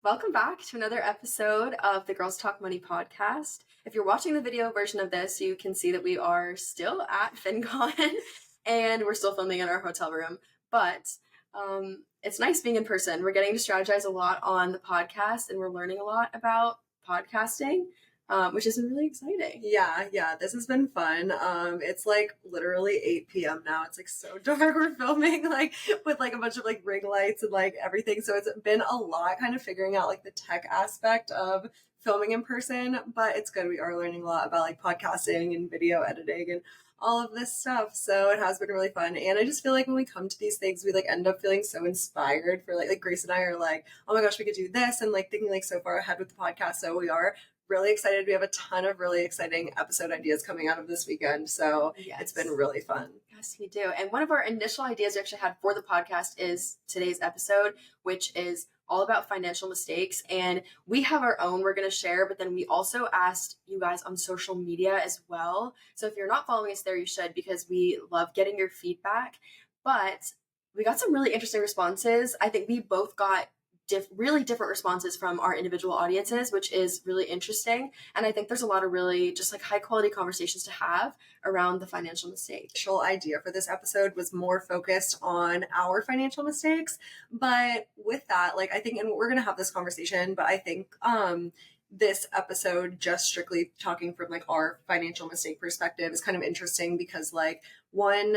Welcome back to another episode of the Girls Talk Money podcast. If you're watching the video version of this, you can see that we are still at FinCon and we're still filming in our hotel room. But it's nice being in person. We're getting to strategize a lot on the podcast and we're learning a lot about podcasting, which is really exciting. Yeah, this has been fun. It's like literally 8 p.m. now. It's like so dark. We're filming like with like a bunch of like ring lights and like everything. So it's been a lot kind of figuring out like the tech aspect of filming in person, but it's good. We are learning a lot about like podcasting and video editing and all of this stuff. So it has been really fun. And I just feel like when we come to these things, we like end up feeling so inspired for like Grace and I are like, oh my gosh, we could do this, and like thinking like so far ahead with the podcast. So we are really excited. We have a ton of really exciting episode ideas coming out of this weekend. So Yes. It's been really fun. Yes, we do. And one of our initial ideas we actually had for the podcast is today's episode, which is all about financial mistakes. And we have our own we're going to share, but then we also asked you guys on social media as well. So if you're not following us there, you should, because we love getting your feedback. But we got some really interesting responses. I think we both got really different responses from our individual audiences, which is really interesting. And I think there's a lot of really just like high quality conversations to have around the financial mistake. The initial idea for this episode was more focused on our financial mistakes. But with that, like I think, and we're going to have this conversation, but I think, this episode, just strictly talking from like our financial mistake perspective, is kind of interesting because like one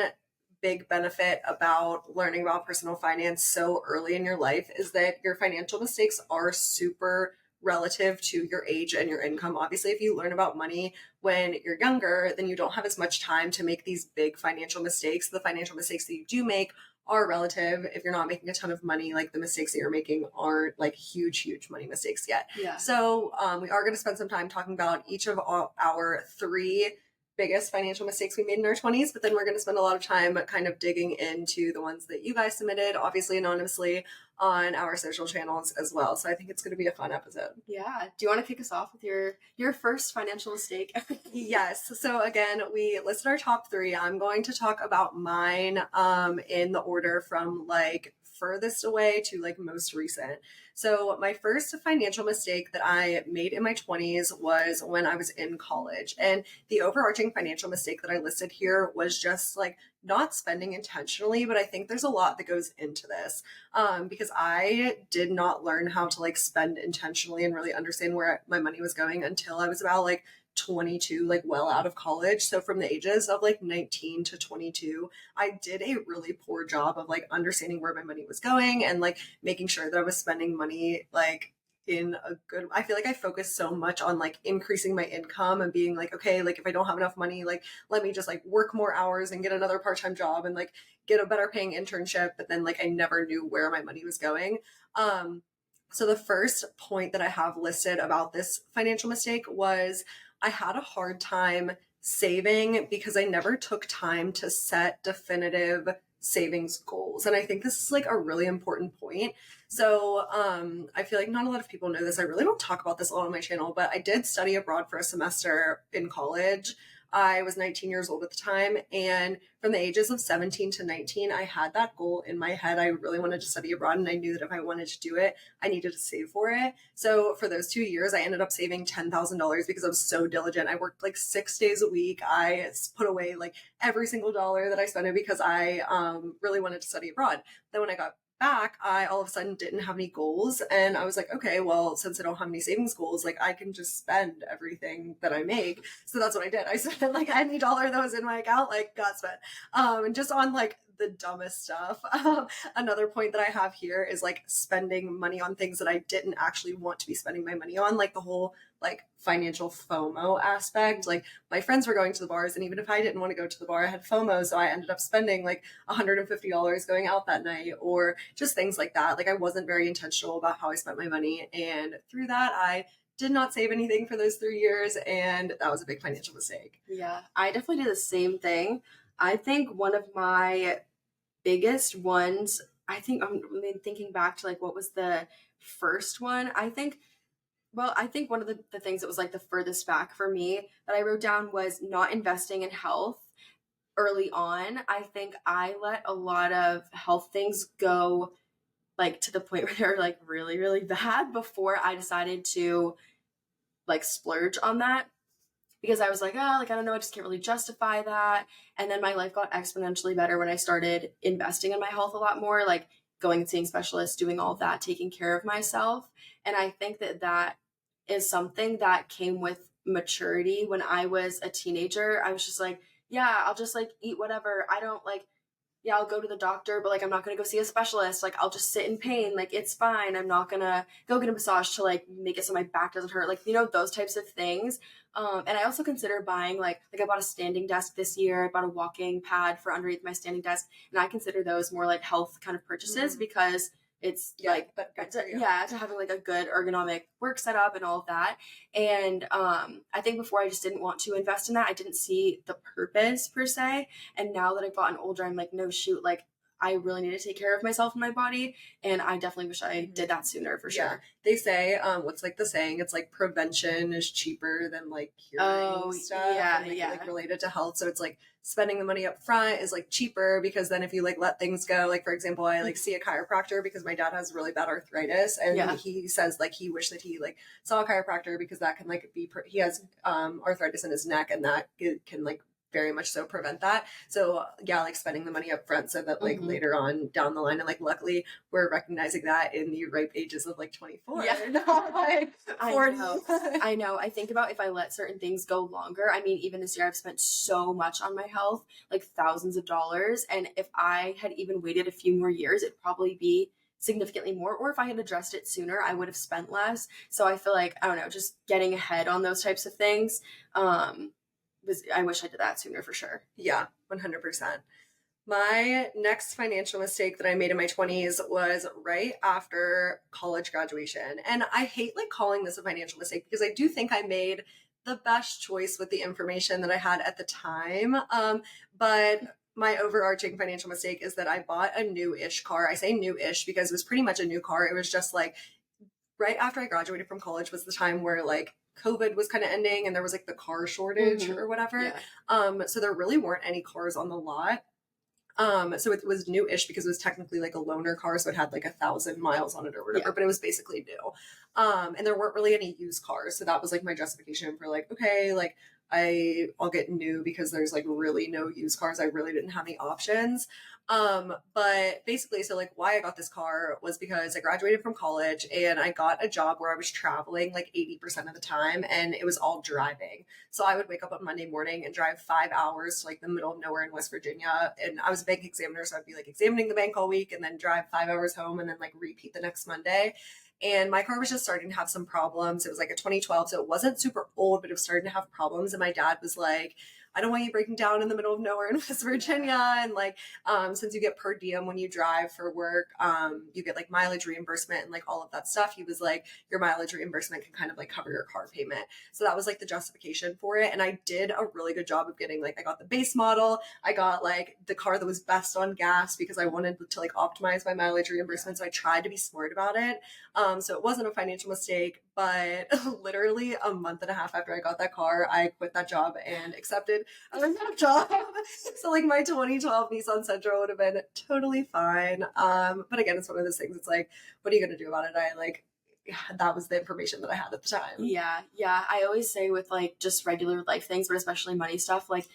big benefit about learning about personal finance so early in your life is that your financial mistakes are super relative to your age and your income. Obviously, if you learn about money when you're younger, then you don't have as much time to make these big financial mistakes. The financial mistakes that you do make are relative. If you're not making a ton of money, like the mistakes that you're making aren't like huge money mistakes yet. Yeah. So we are going to spend some time talking about each of our three biggest financial mistakes we made in our 20s, but then we're going to spend a lot of time kind of digging into the ones that you guys submitted, obviously anonymously, on our social channels as well. So I think it's going to be a fun episode. Yeah. Do you want to kick us off with your first financial mistake? Yes. So again, we listed our top three. I'm going to talk about mine in the order from like furthest away to like most recent. So my first financial mistake that I made in my 20s was when I was in college. And the overarching financial mistake that I listed here was just like not spending intentionally, but I think there's a lot that goes into this because I did not learn how to like spend intentionally and really understand where my money was going until I was about like 22, like well out of college. So from the ages of like 19 to 22, I did a really poor job of like understanding where my money was going and like making sure that I was spending money like in a good. I feel like I focused so much on like increasing my income and being like, okay, like if I don't have enough money, like let me just like work more hours and get another part-time job and like get a better paying internship. But then like I never knew where my money was going. So the first point that I have listed about this financial mistake was I had a hard time saving because I never took time to set definitive savings goals. And I think this is like a really important point. So I feel like not a lot of people know this. I really don't talk about this a lot on my channel, but I did study abroad for a semester in college. I was 19 years old at the time. And from the ages of 17 to 19, I had that goal in my head. I really wanted to study abroad. And I knew that if I wanted to do it, I needed to save for it. So for those 2 years, I ended up saving $10,000 because I was so diligent. I worked like 6 days a week. I put away like every single dollar that I spent because I really wanted to study abroad. Then when I got back, I all of a sudden didn't have any goals. And I was like, okay, well, since I don't have any savings goals, like I can just spend everything that I make. So that's what I did. I spent like any dollar that was in my account, like got spent. And just on like the dumbest stuff. Another point that I have here is like spending money on things that I didn't actually want to be spending my money on, like the whole like financial FOMO aspect. Like my friends were going to the bars, and even if I didn't want to go to the bar, I had FOMO, so I ended up spending like $150 going out that night, or just things like that. Like I wasn't very intentional about how I spent my money, and through that I did not save anything for those 3 years, and that was a big financial mistake. Yeah, I definitely did the same thing. I think one of my biggest ones, I think I'm thinking back to like what was the first one. I think one of the things that was like the furthest back for me that I wrote down was not investing in health early on. I think I let a lot of health things go like to the point where they're like really, really bad before I decided to like splurge on that, because I was like, oh, like, I don't know, I just can't really justify that. And then my life got exponentially better when I started investing in my health a lot more, like going and seeing specialists, doing all of that, taking care of myself. And I think that that is something that came with maturity. When I was a teenager, I was just like, yeah, I'll just like eat whatever. I don't like, yeah, I'll go to the doctor, but like I'm not gonna go see a specialist. Like I'll just sit in pain. Like it's fine. I'm not gonna go get a massage to like make it so my back doesn't hurt. Like, you know, those types of things. And I also consider buying like I bought a standing desk this year. I bought a walking pad for underneath my standing desk, and I consider those more like health kind of purchases because it's like to having like a good ergonomic work setup and all of that. And I think before I just didn't want to invest in that. I didn't see the purpose per se. And now that I've gotten older, I'm like, no, shoot, like I really need to take care of myself and my body. And I definitely wish I did that sooner for sure. They say, what's like the saying? It's like prevention is cheaper than like curing stuff. Like related to health. So it's like spending the money up front is like cheaper because then if you like let things go, like for example, I like see a chiropractor because my dad has really bad arthritis, and he says like he wished that he like saw a chiropractor because that can like be he has arthritis in his neck, and that can like very much so prevent that. So yeah, like spending the money up front so that like later on down the line, and like luckily we're recognizing that in the ripe ages of like 24. Not like 40. I know. I think about if I let certain things go longer. I mean, even this year I've spent so much on my health, like thousands of dollars. And if I had even waited a few more years, it'd probably be significantly more. Or if I had addressed it sooner, I would have spent less. So I feel like, I don't know, just getting ahead on those types of things. I wish I did that sooner for sure. Yeah, 100%. My next financial mistake that I made in my 20s was right after college graduation. And I hate like calling this a financial mistake because I do think I made the best choice with the information that I had at the time. But my overarching financial mistake is that I bought a new-ish car. I say new-ish because it was pretty much a new car. It was just like right after I graduated from college was the time where like COVID was kind of ending and there was like the car shortage or whatever. So there really weren't any cars on the lot. So it was new-ish because it was technically like a loaner car. So it had like 1,000 miles on it or whatever, but it was basically new. And there weren't really any used cars. So that was like my justification for like, okay, like I'll get new because there's like really no used cars. I really didn't have any options. But basically, so like why I got this car was because I graduated from college and I got a job where I was traveling like 80% of the time, and it was all driving. So I would wake up on Monday morning and drive 5 hours to like the middle of nowhere in West Virginia. And I was a bank examiner. So I'd be like examining the bank all week and then drive 5 hours home and then like repeat the next Monday. And my car was just starting to have some problems. It was like a 2012, so it wasn't super old, but it was starting to have problems. And my dad was like, I don't want you breaking down in the middle of nowhere in West Virginia. And like, since you get per diem when you drive for work, you get like mileage reimbursement and like all of that stuff. He was like, your mileage reimbursement can kind of like cover your car payment. So that was like the justification for it. And I did a really good job of getting like, I got the base model. I got like the car that was best on gas because I wanted to like optimize my mileage reimbursement. So I tried to be smart about it. So it wasn't a financial mistake, but literally a month and a half after I got that car, I quit that job and accepted another job. So like my 2012 Nissan Sentra would have been totally fine. But again, it's one of those things. It's like, what are you going to do about it? That was the information that I had at the time. Yeah. I always say with like just regular life things, but especially money stuff, like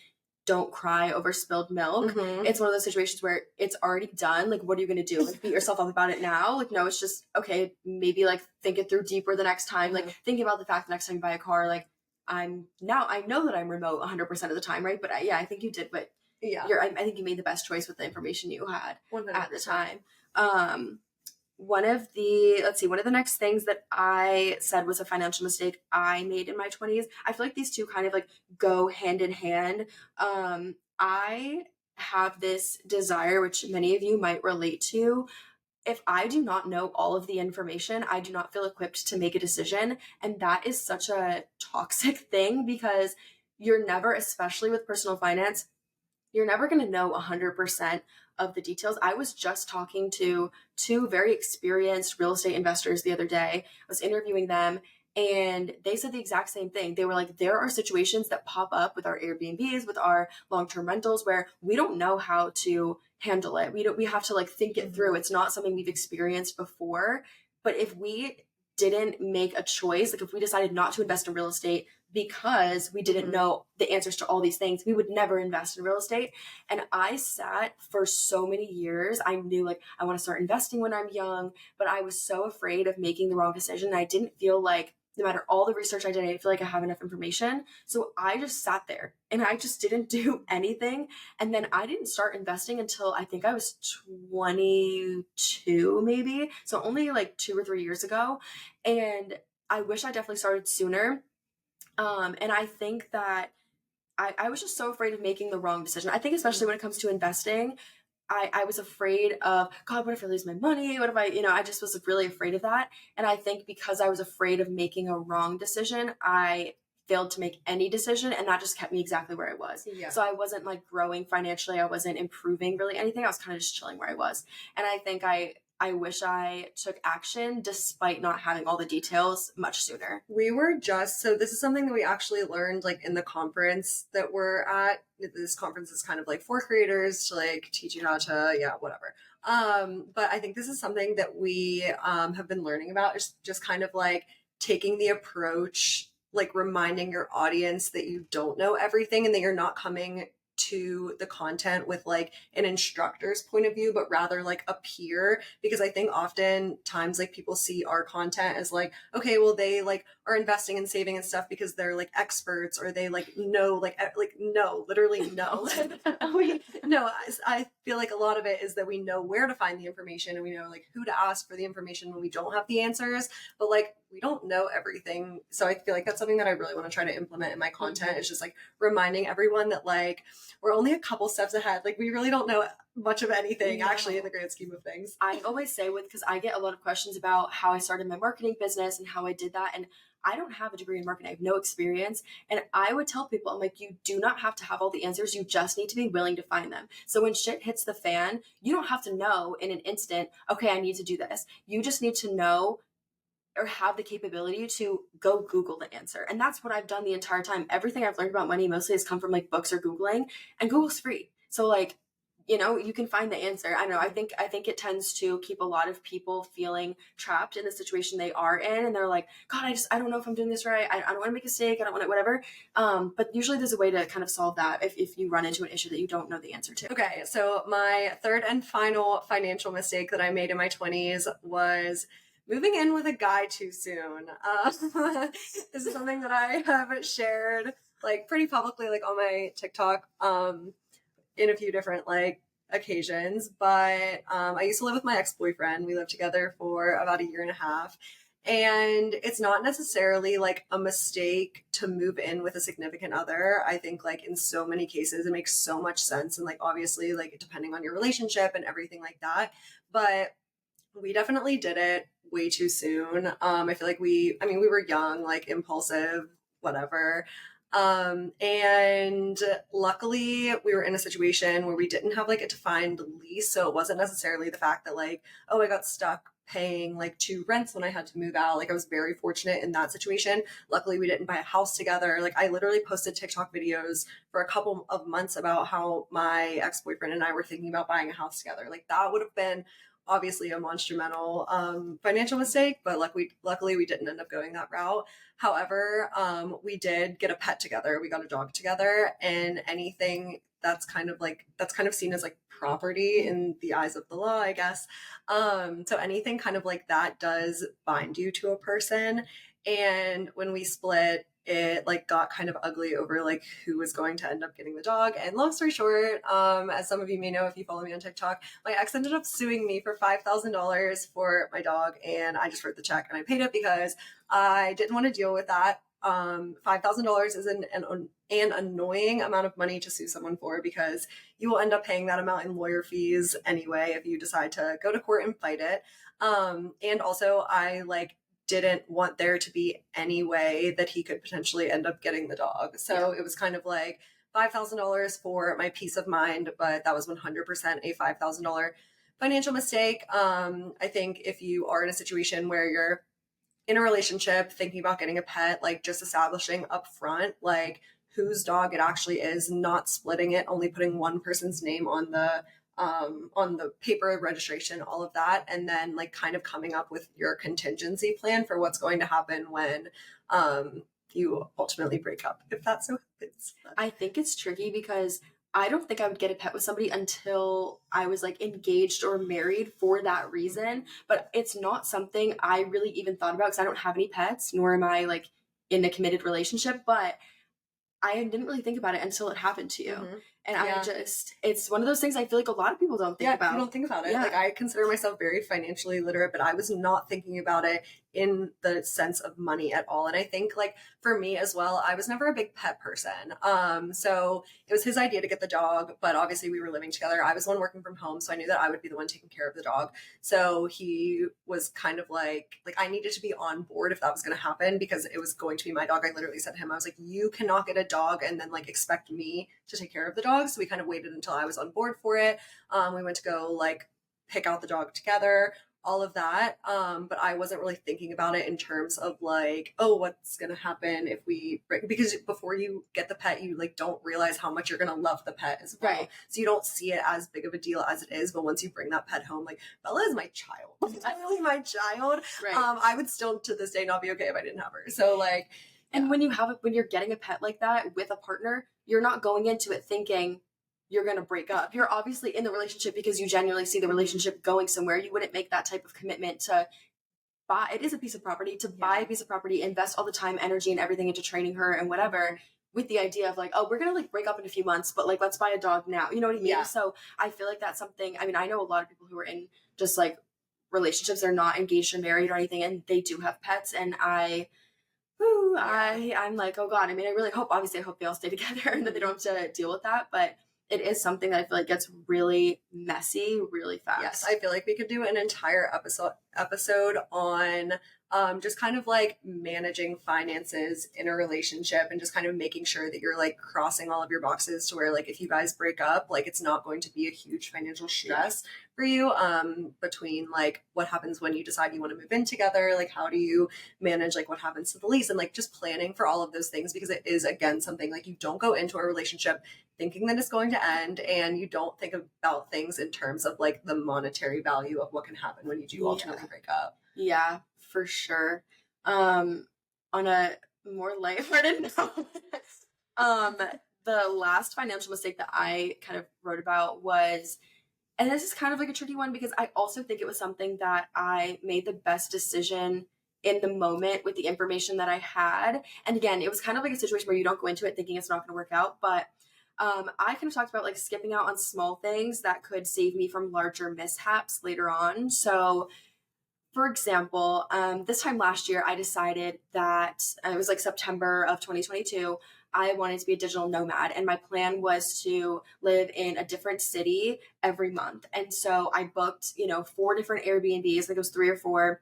don't cry over spilled milk. It's one of those situations where it's already done. Like, what are you going to do? Like, beat yourself up about it now? Like, no, it's just, okay, maybe like think it through deeper the next time. Like thinking about the fact the next time you buy a car, like I know that I'm remote 100% of the time, right? But I think you did, but I think you made the best choice with the information you had 100%. At the time. One of the next things that I said was a financial mistake I made in my 20s. I feel like these two kind of like go hand in hand. I have this desire, which many of you might relate to. If I do not know all of the information, I do not feel equipped to make a decision. And that is such a toxic thing because you're never, especially with personal finance, you're never going to know 100% of the details. I was just talking to two very experienced real estate investors the other day. I was interviewing them And they said the exact same thing. They were like, there are situations that pop up with our Airbnbs, with our long-term rentals, where we don't know how to handle it. We have to like think it through. It's not something we've experienced before. But if we didn't make a choice, like if we decided not to invest in real estate because we didn't know the answers to all these things, we would never invest in real estate. And I sat for so many years. I knew like I want to start investing when I'm young, but I was so afraid of making the wrong decision. I didn't feel like, no matter all the research I did, I didn't feel like I have enough information. So I just sat there and I just didn't do anything. And then I didn't start investing until I think I was 22, maybe. So only like 2 or 3 years ago. And I wish I definitely started sooner. And I think that I was just so afraid of making the wrong decision. I think especially when it comes to investing, I was afraid of, God, what if I lose my money? What if I just was really afraid of that. And I think because I was afraid of making a wrong decision, I failed to make any decision, and that just kept me exactly where I was. Yeah. So I wasn't like growing financially. I wasn't improving really anything. I was kind of just chilling where I was. And I think I wish I took action despite not having all the details much sooner. So this is something that we actually learned like in the conference that we're at. This conference is kind of like for creators to like teach you how to, whatever. But I think this is something that we have been learning about, is just kind of like taking the approach, like reminding your audience that you don't know everything and that you're not coming to the content with like an instructor's point of view, but rather like a peer. Because I think oftentimes like people see our content as like, okay, well, they like are investing and saving and stuff because they're like experts, or they like know, like no, literally no. I feel like a lot of it is that we know where to find the information and we know like who to ask for the information when we don't have the answers, but like we don't know everything. So I feel like that's something that I really want to try to implement in my content. Is just like reminding everyone that like we're only a couple steps ahead. Like we really don't know much of anything actually in the grand scheme of things. I always say, because I get a lot of questions about how I started my marketing business and how I did that. And I don't have a degree in marketing. I have no experience. And I would tell people, I'm like, you do not have to have all the answers. You just need to be willing to find them. So when shit hits the fan, you don't have to know in an instant, okay, I need to do this. You just need to know or have the capability to go Google the answer. And that's what I've done the entire time. Everything I've learned about money mostly has come from like books or Googling, and Google's free. So like, you can find the answer. I don't know. I think it tends to keep a lot of people feeling trapped in the situation they are in. And they're like, God, I don't know if I'm doing this right. I don't want to make a mistake. I don't want to, whatever. But usually there's a way to kind of solve that if you run into an issue that you don't know the answer to. Okay. So my third and final financial mistake that I made in my 20s was moving in with a guy too soon. This is something that I have shared like pretty publicly, like on my TikTok, in a few different like occasions. But I used to live with my ex-boyfriend. We lived together for about 1.5 years. And it's not necessarily like a mistake to move in with a significant other. I think like in so many cases, it makes so much sense. And like, obviously, like depending on your relationship and everything like that. But we definitely did it way too soon. I feel like we were young, like impulsive, whatever. And luckily we were in a situation where we didn't have like a defined lease. So it wasn't necessarily the fact that like, oh, I got stuck paying like 2 rents when I had to move out. Like I was very fortunate in that situation. Luckily we didn't buy a house together. Like I literally posted TikTok videos for a couple of months about how my ex-boyfriend and I were thinking about buying a house together. Like that would have been obviously a monumental financial mistake, but luckily we didn't end up going that route. However, we did get a pet together. We got a dog together, and anything that's kind of seen as like property in the eyes of the law, I guess. So anything kind of like that does bind you to a person. And when we split, it like got kind of ugly over like who was going to end up getting the dog. And long story short, as some of you may know if you follow me on TikTok, my ex ended up suing me for $5,000 for my dog, and I just wrote the check and I paid it because I didn't want to deal with that. $5,000 is an annoying amount of money to sue someone for, because you will end up paying that amount in lawyer fees anyway if you decide to go to court and fight it. And also I like didn't want there to be any way that he could potentially end up getting the dog. So It was kind of like $5,000 for my peace of mind, but that was 100% a $5,000 financial mistake. I think if you are in a situation where you're in a relationship, thinking about getting a pet, like just establishing up front, like whose dog it actually is, not splitting it, only putting one person's name on the paper registration, all of that, and then like kind of coming up with your contingency plan for what's going to happen when you ultimately break up, if that so happens. I think it's tricky because I don't think I would get a pet with somebody until I was like engaged or married for that reason. But it's not something I really even thought about because I don't have any pets, nor am I like in a committed relationship. But I didn't really think about it until it happened to you. Mhm. And Yeah. it's one of those things I feel like a lot of people don't think Yeah, about. you don't think about it. Yeah. Like I consider myself very financially literate, but I was not thinking about it in the sense of money at all. And I think like for me as well, I was never a big pet person. So it was his idea to get the dog, but obviously we were living together. I was the one working from home, so I knew that I would be the one taking care of the dog. So he was kind of like I needed to be on board if that was going to happen because it was going to be my dog. I literally said to him, I was like, you cannot get a dog and then like expect me to take care of the dog. So we kind of waited until I was on board for it. We went to go like pick out the dog together, all of that. But I wasn't really thinking about it in terms of like, oh, what's gonna happen if we break, because before you get the pet, you like don't realize how much you're gonna love the pet as well. Right. So you don't see it as big of a deal as it is. But once you bring that pet home, like Bella is my child. It's really my child. Right. I would still to this day not be okay if I didn't have her. So like, and when you're getting a pet like that with a partner, you're not going into it thinking you're going to break up. You're obviously in the relationship because you genuinely see the relationship going somewhere. You wouldn't make that type of commitment to buy. It is a piece of property to buy a piece of property, invest all the time, energy, and everything into training her and whatever, with the idea of like, oh, we're gonna like break up in a few months, but like let's buy a dog now. You know what I mean? Yeah. So I feel like that's something. I mean, I know a lot of people who are in just like relationships, they're not engaged or married or anything, and they do have pets, and I'm like, oh God. I mean, I really hope, obviously, I hope they all stay together and that they don't have to deal with that. But it is something that I feel like gets really messy really fast. Yes, I feel like we could do an entire episode on just kind of like managing finances in a relationship and just kind of making sure that you're like crossing all of your boxes to where like if you guys break up, like it's not going to be a huge financial stress for you, between like what happens when you decide you want to move in together, like how do you manage like what happens to the lease, and like just planning for all of those things, because it is again something like you don't go into a relationship thinking that it's going to end, and you don't think about things in terms of like the monetary value of what can happen when you do ultimately break up. Yeah, for sure. On a more lighthearted note, the last financial mistake that I kind of wrote about was, and this is kind of like a tricky one because I also think it was something that I made the best decision in the moment with the information that I had. And again, it was kind of like a situation where you don't go into it thinking it's not going to work out, but I kind of talked about like skipping out on small things that could save me from larger mishaps later on. So, for example, this time last year, I decided that it was like September of 2022. I wanted to be a digital nomad, and my plan was to live in a different city every month. And so I booked, 4 different Airbnbs, like it was 3 or 4.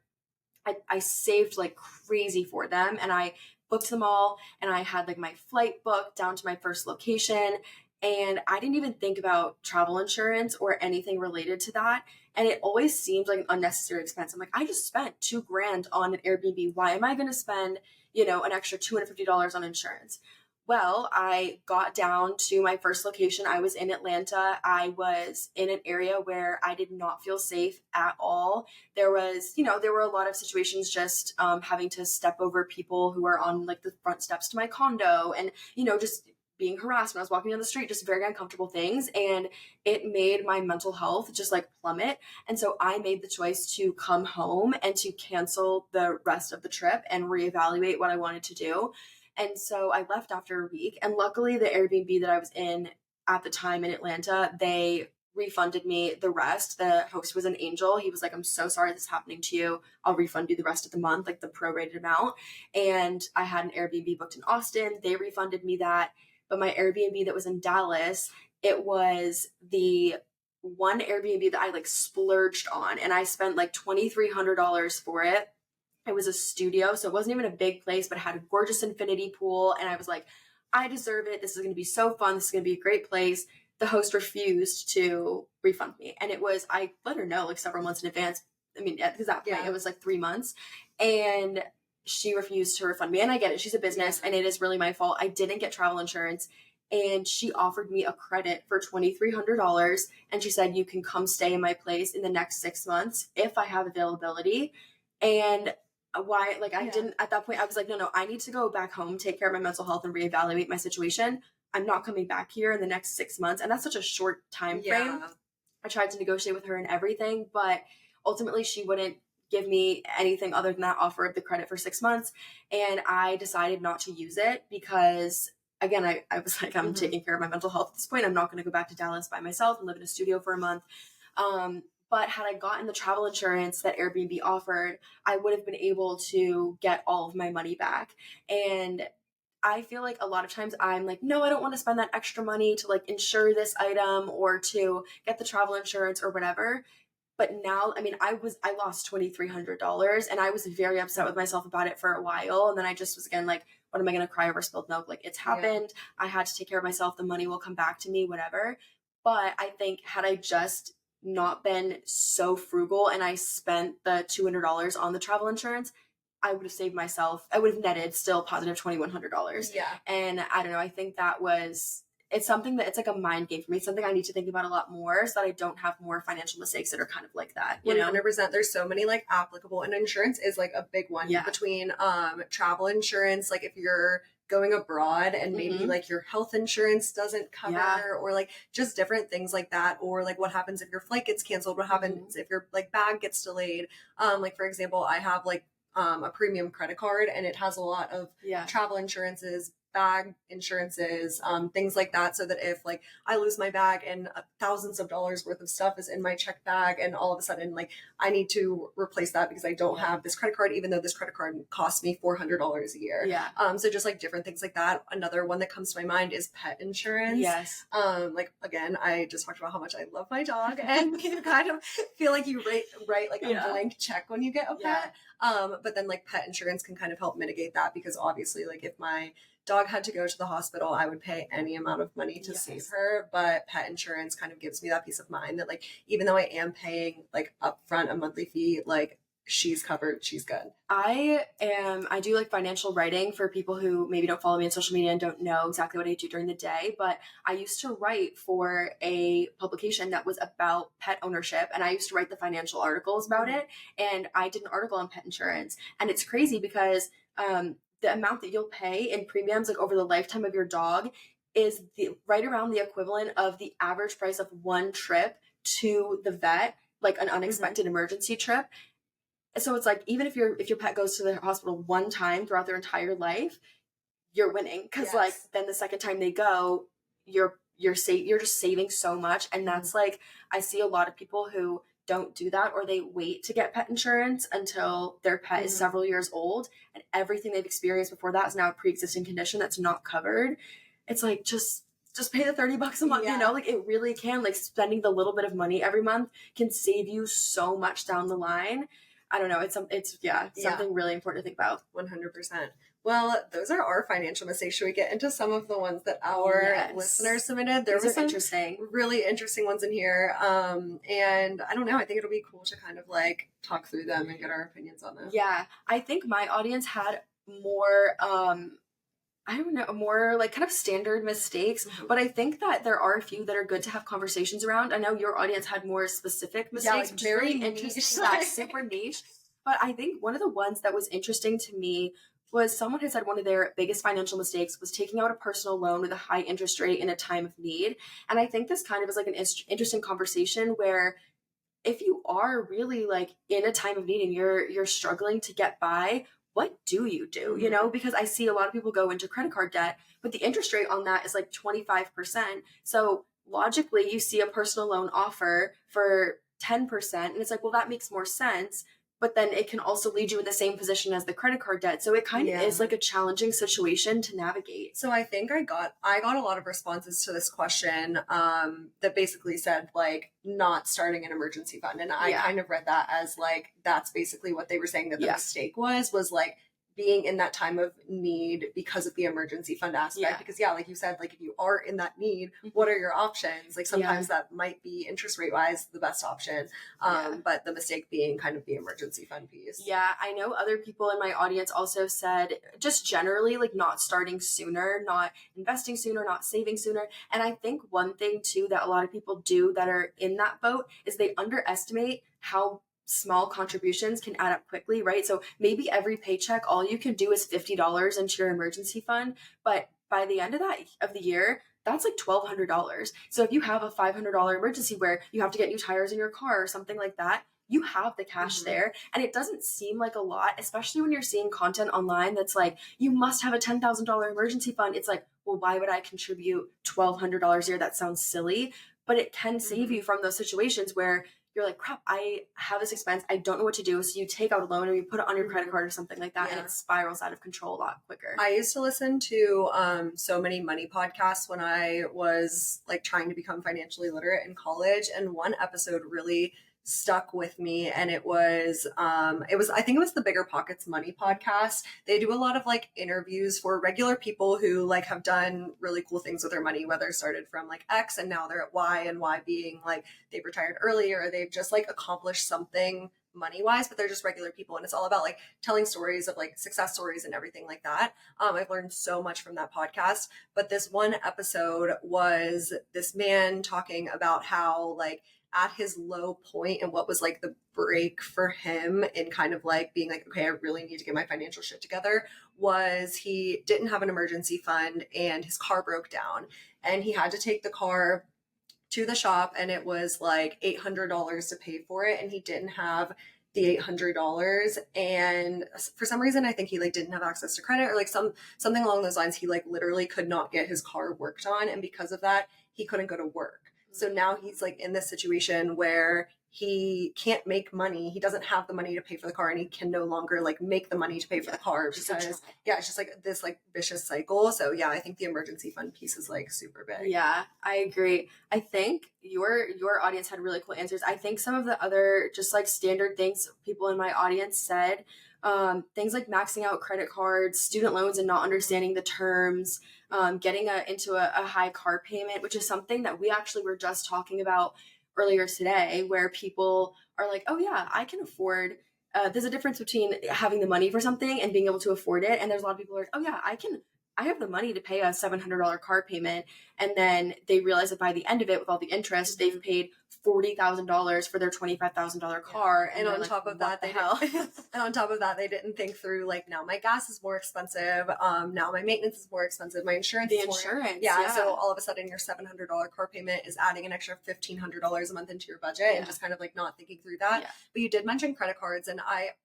I saved like crazy for them, and I booked them all, and I had like my flight booked down to my first location, and I didn't even think about travel insurance or anything related to that. And it always seemed like an unnecessary expense. I'm like, I just spent $2,000 on an Airbnb. Why am I going to spend, an extra $250 on insurance? Well, I got down to my first location. I was in Atlanta. I was in an area where I did not feel safe at all. There were a lot of situations just having to step over people who were on like the front steps to my condo, and, just being harassed when I was walking down the street, just very uncomfortable things. And it made my mental health just like plummet. And so I made the choice to come home and to cancel the rest of the trip and reevaluate what I wanted to do. And so I left after a week. And luckily, the Airbnb that I was in at the time in Atlanta, they refunded me the rest. The host was an angel. He was like, I'm so sorry this is happening to you. I'll refund you the rest of the month, like the prorated amount. And I had an Airbnb booked in Austin. They refunded me that. But my Airbnb that was in Dallas, it was the one Airbnb that I like splurged on. And I spent like $2,300 for it. It was a studio, so it wasn't even a big place, but it had a gorgeous infinity pool. And I was like, I deserve it. This is going to be so fun. This is going to be a great place. The host refused to refund me. And I let her know like several months in advance. I mean, at that point, it was like 3 months. and she refused to refund me. And I get it. She's a business and it is really my fault. I didn't get travel insurance. And she offered me a credit for $2,300. And she said, you can come stay in my place in the next 6 months if I have availability. And why, like, I didn't, at that point, I was like, no, I need to go back home, take care of my mental health and reevaluate my situation. I'm not coming back here in the next 6 months. And that's such a short time frame. I tried to negotiate with her and everything, but ultimately she wouldn't give me anything other than that offer of the credit for 6 months. And I decided not to use it because, again, I was like, I'm taking care of my mental health at this point. I'm not going to go back to Dallas by myself and live in a studio for a month. But had I gotten the travel insurance that Airbnb offered, I would have been able to get all of my money back. And I feel like a lot of times I'm like, no, I don't want to spend that extra money to like insure this item or to get the travel insurance or whatever. But now, I mean, I lost $2,300 and I was very upset with myself about it for a while. And then I just was again like, what am I going to cry over spilled milk? Like, it's happened. I had to take care of myself. The money will come back to me, whatever. But I think had I just not been so frugal and I spent the $200 on the travel insurance, I would have saved myself. I would have netted still positive $2,100. Yeah. And I don't know. I think it's something that it's like a mind game for me. It's something I need to think about a lot more so that I don't have more financial mistakes that are kind of like that. 100%. There's so many like applicable, and insurance is like a big one between travel insurance. Like if you're going abroad and maybe like your health insurance doesn't cover or like just different things like that, or like what happens if your flight gets canceled, what happens if your like bag gets delayed. Like for example, I have like a premium credit card and it has a lot of travel insurances, bag insurances, things like that, so that if like I lose my bag and thousands of dollars worth of stuff is in my checked bag and all of a sudden like I need to replace that because I don't have this credit card, even though this credit card costs me $400 a year. So just like different things like that. Another one that comes to my mind is pet insurance. Like again, I just talked about how much I love my dog and you kind of feel like you write like a blank check when you get a pet. But then like pet insurance can kind of help mitigate that, because obviously like if my dog had to go to the hospital, I would pay any amount of money to save her. But pet insurance kind of gives me that peace of mind that like, even though I am paying like upfront a monthly fee, like she's covered, she's good. I do like financial writing for people who maybe don't follow me on social media and don't know exactly what I do during the day. But I used to write for a publication that was about pet ownership, and I used to write the financial articles about it. And I did an article on pet insurance, and it's crazy because the amount that you'll pay in premiums like over the lifetime of your dog is right around the equivalent of the average price of one trip to the vet, like an unexpected emergency trip. So it's like, even if your pet goes to the hospital one time throughout their entire life, you're winning, because like then the second time they go, you're just saving so much. And that's like, I see a lot of people who don't do that, or they wait to get pet insurance until their pet is several years old and everything they've experienced before that is now a pre-existing condition that's not covered. It's like, just pay the $30 a month, you know, like it really can, like spending the little bit of money every month can save you so much down the line. I don't know. It's something really important to think about. 100%. Well, those are our financial mistakes. Should we get into some of the ones that our listeners submitted? There were some really interesting ones in here. And I don't know, I think it'll be cool to kind of like talk through them and get our opinions on them. Yeah. I think my audience had more, more like kind of standard mistakes, but I think that there are a few that are good to have conversations around. I know your audience had more specific mistakes, like very interesting, super niche. But I think one of the ones that was interesting to me was someone had said one of their biggest financial mistakes was taking out a personal loan with a high interest rate in a time of need. And I think this kind of is like an interesting conversation where if you are really like in a time of need and you're struggling to get by, what do you do? You know, because I see a lot of people go into credit card debt, but the interest rate on that is like 25%. So logically, you see a personal loan offer for 10%, and it's like, well, that makes more sense. But then it can also lead you in the same position as the credit card debt. So it kind of is like a challenging situation to navigate. So I think I got a lot of responses to this question that basically said like not starting an emergency fund. And I kind of read that as like, that's basically what they were saying that the mistake was like being in that time of need because of the emergency fund aspect. Because like you said, like if you are in that need, what are your options? Like sometimes that might be interest rate wise the best option. But the mistake being kind of the emergency fund piece. Yeah, I know other people in my audience also said just generally like not starting sooner, not investing sooner, not saving sooner. And I think one thing too that a lot of people do that are in that boat is they underestimate how small contributions can add up quickly, right? So maybe every paycheck, all you can do is $50 into your emergency fund, but by the end of the year, that's like $1,200. So if you have a $500 emergency where you have to get new tires in your car or something like that, you have the cash there. And it doesn't seem like a lot, especially when you're seeing content online that's like, you must have a $10,000 emergency fund. It's like, well, why would I contribute $1,200 a year? That sounds silly, but it can save you from those situations where you're like, crap, I have this expense. I don't know what to do. So you take out a loan or you put it on your credit card or something like that, and it spirals out of control a lot quicker. I used to listen to so many money podcasts when I was like trying to become financially literate in college. And one episode really stuck with me, and it was I think it was the Bigger Pockets Money podcast. They do a lot of like interviews for regular people who like have done really cool things with their money, whether started from like X and now they're at Y, and Y being like they've retired early or they've just like accomplished something money wise, but they're just regular people, and it's all about like telling stories of like success stories and everything like that. I've learned so much from that podcast, but this one episode was this man talking about how like at his low point and what was like the break for him in kind of like being like, okay, I really need to get my financial shit together, was he didn't have an emergency fund and his car broke down and he had to take the car to the shop, and it was like $800 to pay for it, and he didn't have the $800. And for some reason, I think he like didn't have access to credit or like something along those lines. He like literally could not get his car worked on, and because of that, he couldn't go to work. So now he's like in this situation where he can't make money. He doesn't have the money to pay for the car, and he can no longer like make the money to pay for the car because it's just like this like vicious cycle. So yeah, I think the emergency fund piece is like super big. Yeah, I agree. I think your audience had really cool answers. I think some of the other just like standard things people in my audience said, things like maxing out credit cards, student loans and not understanding the terms, getting into a high car payment, which is something that we actually were just talking about earlier today, where people are like, oh yeah, I can afford, there's a difference between having the money for something and being able to afford it. And there's a lot of people who are like, oh yeah, I have the money to pay a $700 car payment. And then they realize that by the end of it, with all the interest, they've paid $40,000 for their $25,000 car. And on top of that, they didn't think through like, now my gas is more expensive. Now my maintenance is more expensive. My insurance is more. Yeah. So all of a sudden your $700 car payment is adding an extra $1,500 a month into your budget and just kind of like not thinking through that. Yeah. But you did mention credit cards, and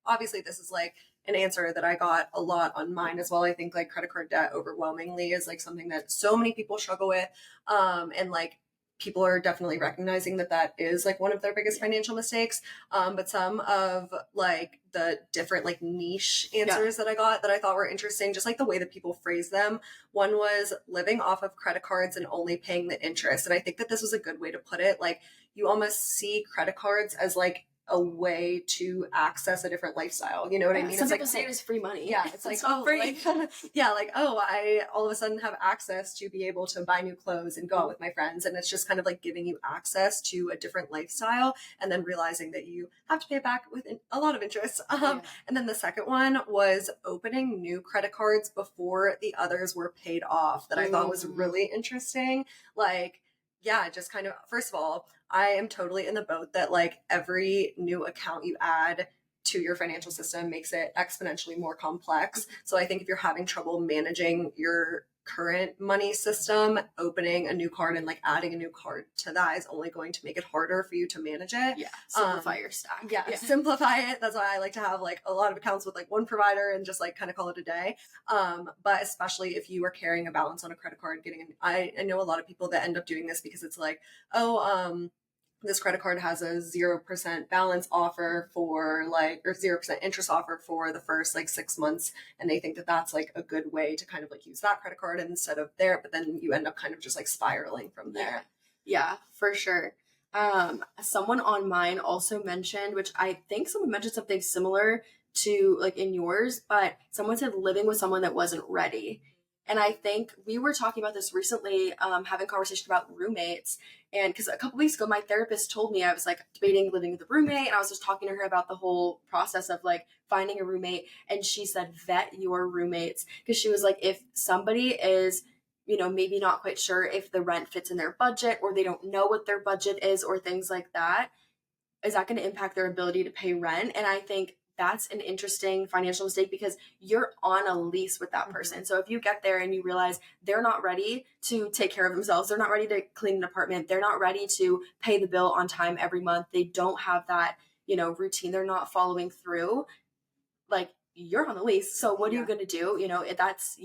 obviously this is like an answer that I got a lot on mine as well. I think like credit card debt overwhelmingly is like something that so many people struggle with. And like people are definitely recognizing that is like one of their biggest financial mistakes. But some of like the different like niche answers that I got that I thought were interesting, just like the way that people phrase them. One was living off of credit cards and only paying the interest. And I think that this was a good way to put it. Like you almost see credit cards as like a way to access a different lifestyle. You know what I mean? Some people say it is free money. Yeah. It's like, oh, free. I all of a sudden have access to be able to buy new clothes and go out with my friends. And it's just kind of like giving you access to a different lifestyle, and then realizing that you have to pay it back with a lot of interest. And then the second one was opening new credit cards before the others were paid off, that I thought was really interesting. Like, yeah, just kind of, first of all, I am totally in the boat that like every new account you add to your financial system makes it exponentially more complex. So I think if you're having trouble managing your current money system, opening a new card and like adding a new card to that is only going to make it harder for you to manage it. Yeah. Simplify your stack. Yeah. Simplify it. That's why I like to have like a lot of accounts with like one provider and just like kind of call it a day. But especially if you are carrying a balance on a credit card, I know a lot of people that end up doing this because it's like, this credit card has a 0% balance offer for like, or 0% interest offer for the first like 6 months. And they think that that's like a good way to kind of like use that credit card instead of there, but then you end up kind of just like spiraling from there. Yeah, for sure. Someone on mine also mentioned, which I think someone mentioned something similar to like in yours, but someone said living with someone that wasn't ready. And I think we were talking about this recently, having conversation about roommates. And because a couple weeks ago, my therapist told me I was like debating living with a roommate, and I was just talking to her about the whole process of like finding a roommate. And she said, vet your roommates, because she was like, if somebody is, you know, maybe not quite sure if the rent fits in their budget, or they don't know what their budget is, or things like that, is that going to impact their ability to pay rent? And I think that's an interesting financial mistake, because you're on a lease with that person. So if you get there and you realize they're not ready to take care of themselves, they're not ready to clean an apartment, they're not ready to pay the bill on time every month, they don't have that, you know, routine, they're not following through, like, you're on the lease. So what are you going to do? You know, that's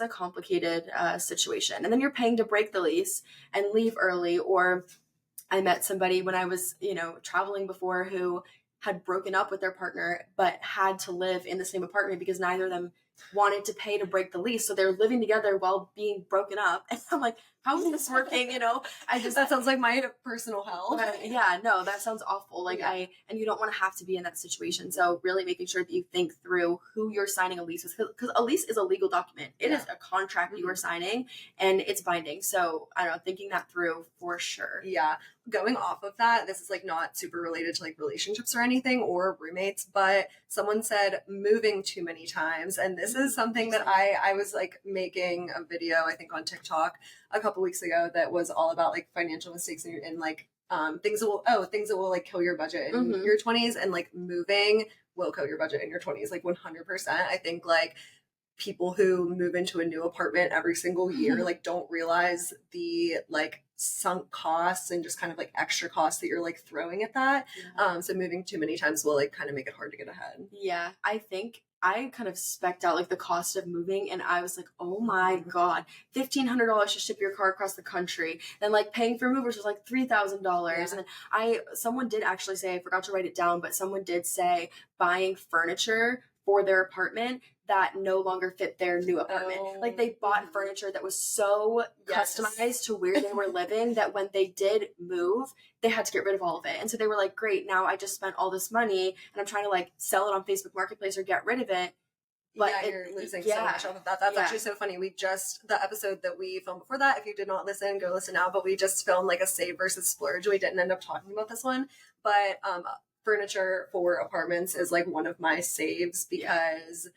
a complicated situation. And then you're paying to break the lease and leave early. Or I met somebody when I was, you know, traveling before, who had broken up with their partner but had to live in the same apartment because neither of them wanted to pay to break the lease. So they're living together while being broken up. And I'm like, how is this working? You know, that sounds like my personal hell. Yeah, no, that sounds awful. Like and you don't want to have to be in that situation. So really making sure that you think through who you're signing a lease with, because a lease is a legal document. It is a contract you are signing, and it's binding. So I don't know, thinking that through for sure. Yeah. Going off of that, this is like not super related to like relationships or anything or roommates, but someone said moving too many times. And this is something that I was like making a video, I think on TikTok a couple weeks ago, that was all about like financial mistakes and like things that will like kill your budget in your 20s, and like moving will kill your budget in your 20s, like 100%. I think like people who move into a new apartment every single year like don't realize the like sunk costs and just kind of like extra costs that you're like throwing at that. So moving too many times will like kind of make it hard to get ahead. Yeah, I think I kind of specced out like the cost of moving, and I was like, oh my God, $1,500 to ship your car across the country. Then like paying for movers was like $3,000. And someone did actually say, I forgot to write it down, but someone did say buying furniture for their apartment that no longer fit their new apartment. Like they bought furniture that was so customized to where they were living that when they did move, they had to get rid of all of it. And so they were like, great, now I just spent all this money and I'm trying to like sell it on Facebook Marketplace or get rid of it. But you're losing so much off of that. That's actually so funny. The episode that we filmed before that, if you did not listen, go listen now. But we just filmed like a save versus splurge. We didn't end up talking about this one. But furniture for apartments is like one of my saves, because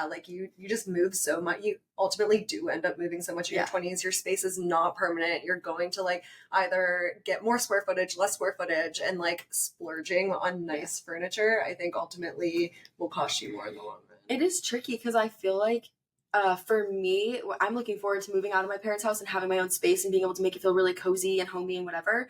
like you just move so much. You ultimately do end up moving so much in your 20s. Your space is not permanent. You're going to like either get more square footage, less square footage, and like splurging on nice furniture, I think ultimately will cost you more in the long run. It is tricky, because I feel like for me, I'm looking forward to moving out of my parents' house and having my own space and being able to make it feel really cozy and homey and whatever.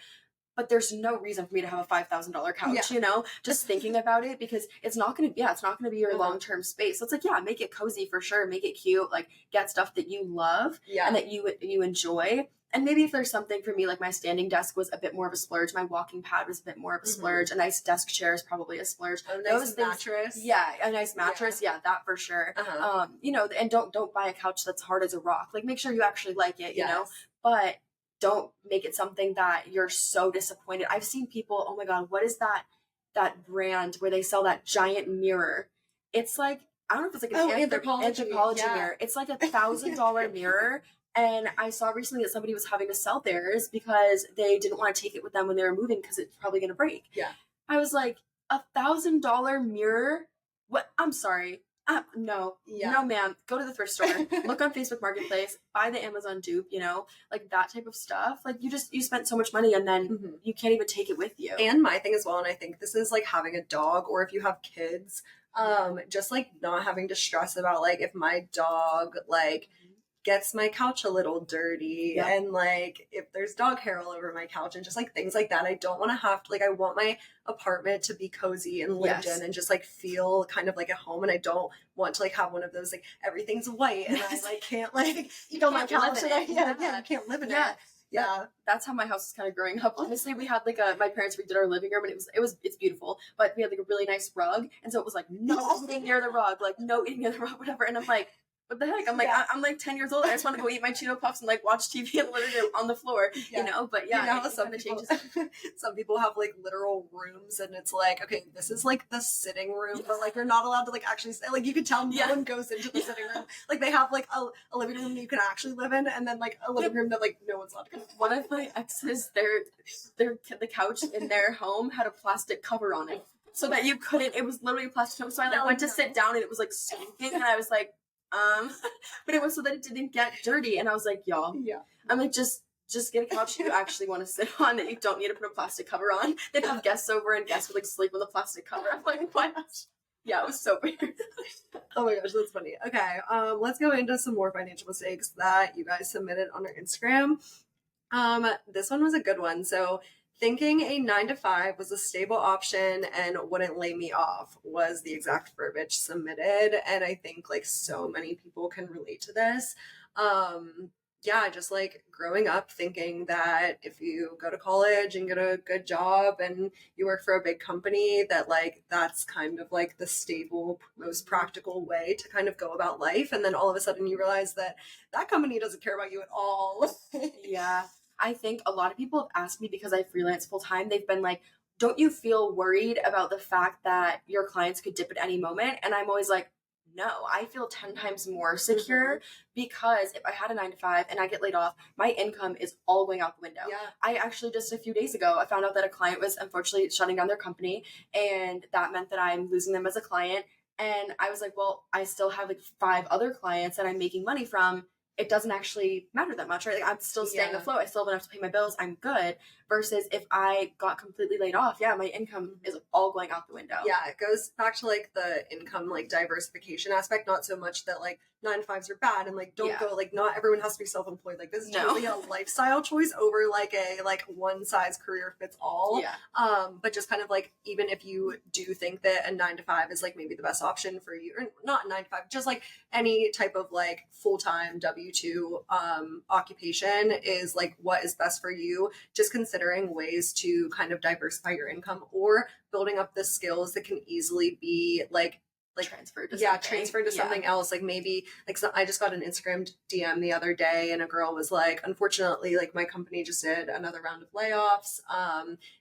But there's no reason for me to have a $5,000 couch, you know, just thinking about it, because it's not going to be your long-term space. So it's like, make it cozy for sure. Make it cute, like get stuff that you love and that you enjoy. And maybe if there's something for me, like my standing desk was a bit more of a splurge. My walking pad was a bit more of a splurge. A nice desk chair is probably a splurge. Nice mattress. Yeah, a nice mattress. Yeah, that for sure. You know, and don't buy a couch that's hard as a rock. Like make sure you actually like it, you know, but don't make it something that you're so disappointed. I've seen people, oh my God, what is that brand where they sell that giant mirror? It's like, I don't know if it's like an anthropology mirror. It's like $1,000 mirror. And I saw recently that somebody was having to sell theirs because they didn't want to take it with them when they were moving because it's probably going to break. Yeah. I was like, $1,000 mirror? What? I'm sorry. No, ma'am. Go to the thrift store, look on Facebook Marketplace, buy the Amazon dupe, you know, like that type of stuff. Like you spent so much money and then you can't even take it with you. And my thing as well, and I think this is like having a dog, or if you have kids, just like not having to stress about like if my dog like gets my couch a little dirty and like if there's dog hair all over my couch and just like things like that. I don't want to have to like, I want my apartment to be cozy and lived in and just like feel kind of like at home. And I don't want to like have one of those like everything's white and I like can't like feel my couch and I can't live in it. Yeah, that's how my house was kind of growing up. Honestly, we had like my parents redid our living room and it's beautiful, but we had like a really nice rug, and so it was like no eating near the rug, like no eating near the rug, whatever. And I'm like, what the heck? I'm like, I'm like 10 years old. I just want to go eat my Cheeto Puffs and like watch TV in the living room on the floor, you know? But yeah, you know how it kind of changes. some people have like literal rooms and it's like, okay, this is like the sitting room, but like you're not allowed to like actually stay. Like you could tell no one goes into the sitting room. Like they have like a living room that you can actually live in, and then like a living room that like no one's allowed to go. One of my exes, the couch in their home had a plastic cover on it, so that you couldn't. It was literally a plastic cover. So I like went to sit down, and it was like squeaking, and I was like, but it was so that it didn't get dirty, and I was like, y'all, I'm like, just get a couch you actually want to sit on that you don't need to put a plastic cover on. They'd have guests over, and guests would like sleep with a plastic cover. I'm like, what? Yeah, it was so weird. Oh my gosh, that's funny. Okay, let's go into some more financial mistakes that you guys submitted on our Instagram. This one was a good one. So thinking a 9-to-5 was a stable option and wouldn't lay me off was the exact verbiage submitted. And I think like so many people can relate to this. Yeah, just like growing up thinking that if you go to college and get a good job and you work for a big company, that like that's kind of like the stable, most practical way to kind of go about life. And then all of a sudden you realize that that company doesn't care about you at all. Yeah. I think a lot of people have asked me, because I freelance full time, they've been like, don't you feel worried about the fact that your clients could dip at any moment? And I'm always like, no, I feel 10 times more secure, because if I had a 9-to-5 and I get laid off, my income is all going out the window. Yeah. I actually just a few days ago, I found out that a client was unfortunately shutting down their company, and that meant that I'm losing them as a client. And I was like, well, I still have like 5 other clients that I'm making money from. It doesn't actually matter that much, right? Like I'm still staying afloat. I still have enough to pay my bills. I'm good. Versus if I got completely laid off, my income is all going out the window. Yeah, it goes back to like the income like diversification aspect, not so much that like 9-to-5s are bad and like don't go, like not everyone has to be self-employed. Like this is totally a lifestyle choice over like a like one size career fits all. Yeah. But just kind of like, even if you do think that a 9-to-5 is like maybe the best option for you, or not 9-to-5, just like any type of like full-time W-2 occupation is like what is best for you, just considering ways to kind of diversify your income or building up the skills that can easily be like transferred to something else. Like maybe like, so I just got an Instagram DM the other day and a girl was like, unfortunately, like my company just did another round of layoffs,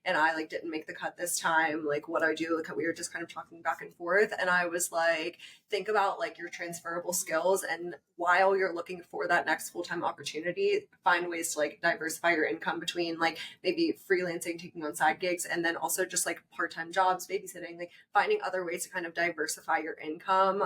and I like didn't make the cut this time. Like what I do, like we were just kind of talking back and forth, and I was like, think about like your transferable skills, and while you're looking for that next full-time opportunity, find ways to like diversify your income between like maybe freelancing, taking on side gigs, and then also just like part-time jobs, babysitting, like finding other ways to kind of diversify your income,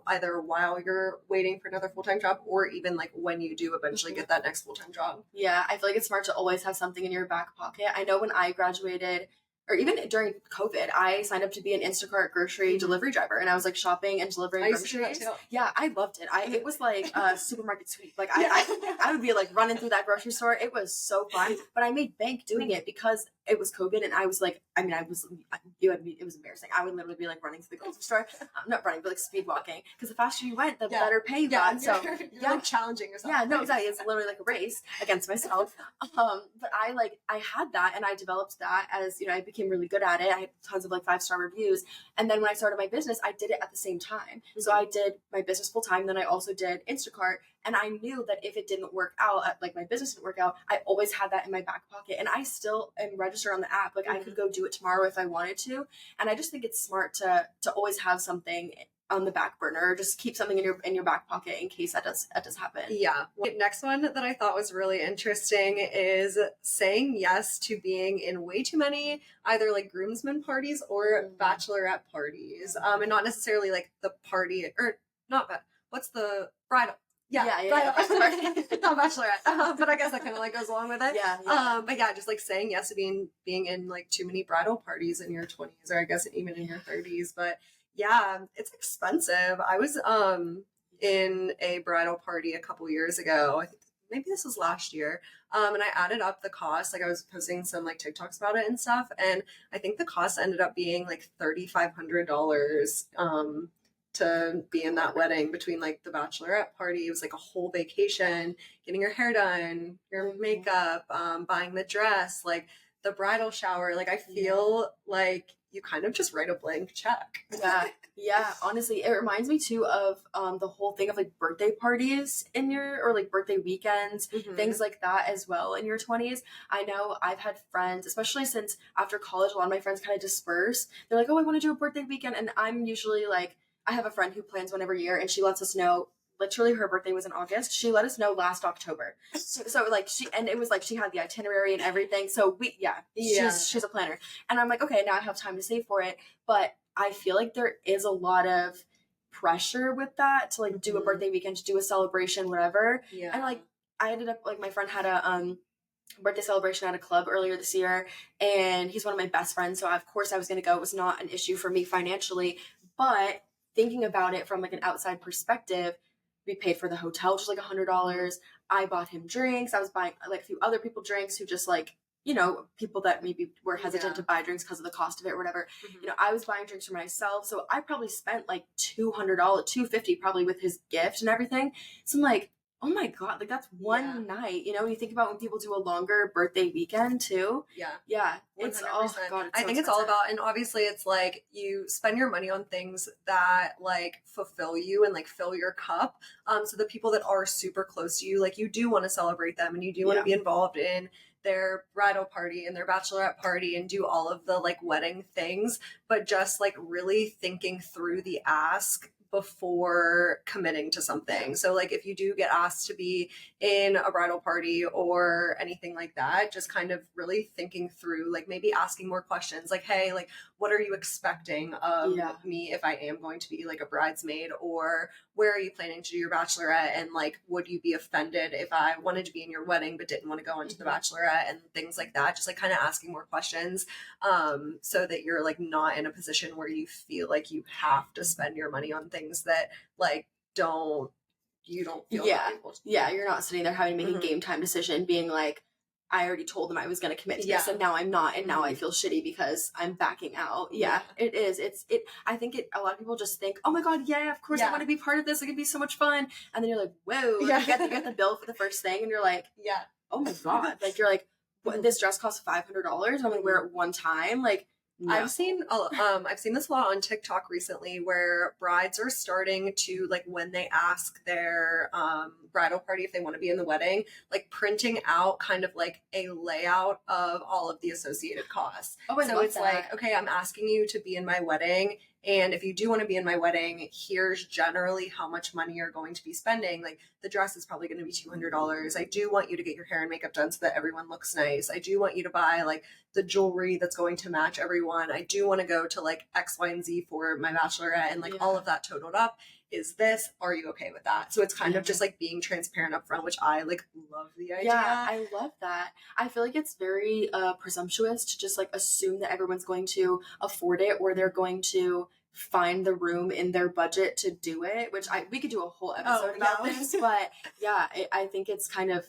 either while you're waiting for another full-time job or even like when you do eventually get that next full-time job. Yeah, I feel like it's smart to always have something in your back pocket. I know when I graduated, or even during COVID, I signed up to be an Instacart grocery delivery driver, and I was like shopping and delivering groceries. Yeah, I loved it. It was like a supermarket sweep. Like I would be like running through that grocery store. It was so fun, but I made bank doing it because it was COVID, and I was like, it was embarrassing. I would literally be like running through the grocery store, not running, but like speed walking, because the faster you went, the better pay you got. So you're like challenging yourself. Yeah, no, exactly. It's literally like a race against myself. But I had that, and I developed that as, I became really good at it. I had tons of like 5-star reviews. And then when I started my business, I did it at the same time. So I did my business full time. Then I also did Instacart. And I knew that if it didn't work out, like my business didn't work out, I always had that in my back pocket. And I still am registered on the app. Like I could go do it tomorrow if I wanted to. And I just think it's smart to always have something on the back burner, just keep something in your back pocket in case that does happen. Yeah. Next one that I thought was really interesting is saying yes to being in way too many either like groomsmen parties or bachelorette parties, and not necessarily like the party or not. What's the bridal? Yeah. Not bachelorette, but I guess that kind of like goes along with it. But yeah, just like saying yes to being in like too many bridal parties in your 20s, or I guess even in your 30s. But yeah, it's expensive. I was in a bridal party a couple years ago. I think maybe this was last year. And I added up the cost. Like I was posting some like TikToks about it and stuff, and I think the cost ended up being like $3,500 to be in that wedding, between like the bachelorette party. It was like a whole vacation, getting your hair done, your makeup, buying the dress, like the bridal shower. Like I feel like you kind of just write a blank check. Yeah, honestly, it reminds me too of the whole thing of like birthday parties in your, or like birthday weekends, things like that as well in your 20s. I know I've had friends, especially since after college, a lot of my friends kind of disperse. They're like, oh, I want to do a birthday weekend. And I'm usually like, I have a friend who plans one every year, and she lets us know. Literally, her birthday was in August. She let us know last October. So like and it was like she had the itinerary and everything. So she's a planner. And I'm like, okay, now I have time to save for it. But I feel like there is a lot of pressure with that to like do a birthday weekend, to do a celebration, whatever. Yeah. And like I ended up, like, my friend had a birthday celebration at a club earlier this year, and he's one of my best friends, so of course I was going to go. It was not an issue for me financially, but thinking about it from like an outside perspective, we paid for the hotel, which was like $100. I bought him drinks. I was buying like a few other people drinks who just like, you know, people that maybe were hesitant to buy drinks because of the cost of it or whatever. You know, I was buying drinks for myself, so I probably spent like $200, $250 probably with his gift and everything. So I'm like, oh my God, like that's one night, you know, you think about when people do a longer birthday weekend too. Yeah. It's, 100%. oh God, I think it's all about, and obviously it's like you spend your money on things that like fulfill you and like fill your cup. So the people that are super close to you, like you do want to celebrate them, and you do want to be involved in their bridal party and their bachelorette party and do all of the like wedding things, but just like really thinking through the ask before committing to something. So like if you do get asked to be in a bridal party or anything like that, just kind of really thinking through, like maybe asking more questions like, hey, like what are you expecting of me if I am going to be like a bridesmaid, or where are you planning to do your bachelorette, and like would you be offended if I wanted to be in your wedding but didn't want to go into the bachelorette, and things like that. Just like kind of asking more questions so that you're like not in a position where you feel like you have to spend your money on things that like you don't feel able to. You're not sitting there having to make a game time decision being like, I already told them I was going to commit to this, and now I'm not, and now I feel shitty because I'm backing out. It is. I think a lot of people just think, oh my God, of course I want to be part of this. It can be so much fun. And then you're like, whoa, you get the bill for the first thing, and you're like, oh my God. Like, you're like, what, this dress costs $500? I'm going to wear it one time. Like, no. I've seen this a lot on TikTok recently, where brides are starting to, like, when they ask their bridal party if they want to be in the wedding, like printing out kind of like a layout of all of the associated costs. So it's like, okay, I'm asking you to be in my wedding, and if you do want to be in my wedding, here's generally how much money you're going to be spending. Like the dress is probably going to be $200. I do want you to get your hair and makeup done so that everyone looks nice. I do want you to buy like the jewelry that's going to match everyone. I do want to go to like X, Y, and Z for my bachelorette, and like all of that totaled up is this. Are you okay with that? So it's kind of just like being transparent up front, which I like love the idea. Yeah, I love that. I feel like it's very presumptuous to just like assume that everyone's going to afford it, or they're going to find the room in their budget to do it, which we could do a whole episode about this, but I think it's kind of,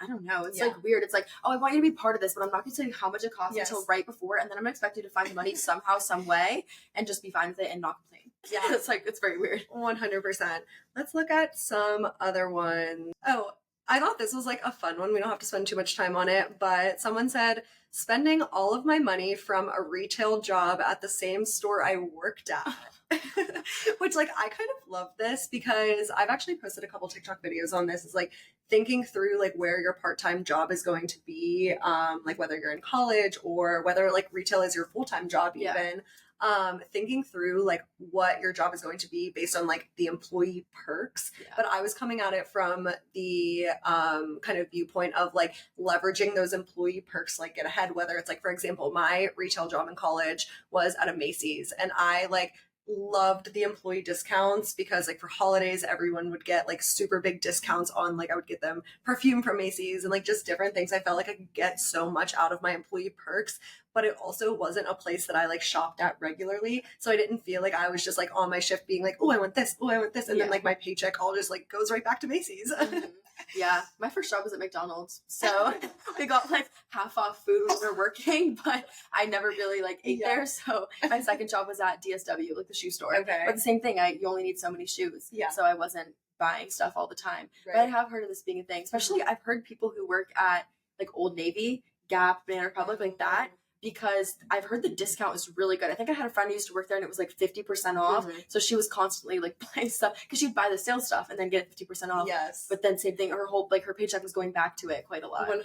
I don't know. It's like weird. It's like, oh, I want you to be part of this, but I'm not going to tell you how much it costs until right before, and then I'm going to expect you to find the money somehow, some way, and just be fine with it and not complain. Yeah, it's like, it's very weird. 100%. Let's look at some other ones. Oh, I thought this was like a fun one. We don't have to spend too much time on it, but someone said, spending all of my money from a retail job at the same store I worked at. Which, like, I kind of love this because I've actually posted a couple TikTok videos on this. It's like thinking through like where your part-time job is going to be, like whether you're in college or whether like retail is your full-time job even. Thinking through like what your job is going to be based on like the employee perks. But I was coming at it from the kind of viewpoint of like leveraging those employee perks, like get ahead, whether it's like, for example, my retail job in college was at a Macy's, and I like loved the employee discounts because like for holidays everyone would get like super big discounts on, like I would get them perfume from Macy's and like just different things. I felt like I could get so much out of my employee perks, but it also wasn't a place that I like shopped at regularly, so I didn't feel like I was just like on my shift being like, oh, I want this, and then like my paycheck all just like goes right back to Macy's. Yeah, my first job was at McDonald's, so we got like half off food when we were working, but I never really like ate there. So my second job was at DSW, like the shoe store. But the same thing, you only need so many shoes, so I wasn't buying stuff all the time. But I have heard of this being a thing, especially I've heard people who work at like Old Navy, Gap, Banana Republic, like that. because I've heard the discount is really good. I think I had a friend who used to work there and it was like 50% off. So she was constantly like buying stuff because she'd buy the sale stuff and then get 50% off. Yes. But then same thing, her paycheck was going back to it quite a lot. 100%.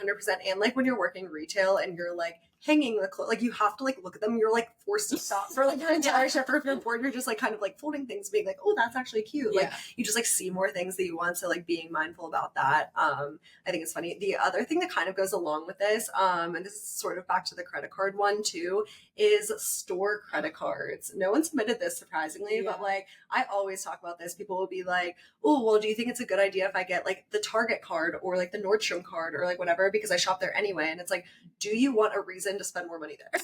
And like when you're working retail and you're like hanging the clothes, like you have to like look at them, you're like forced to stop for like your entire shift, or if you're bored, you're just like kind of like folding things, being like, oh, that's actually cute. Like you just like see more things that you want, so like being mindful about that. I think it's funny. The other thing that kind of goes along with this, and this is sort of back to the credit card one too, is store credit cards. No one submitted this, surprisingly, but like I always talk about this. People will be like, oh, well, do you think it's a good idea if I get like the Target card or like the Nordstrom card or like whatever, because I shop there anyway? And it's like, do you want a reason to spend more money there?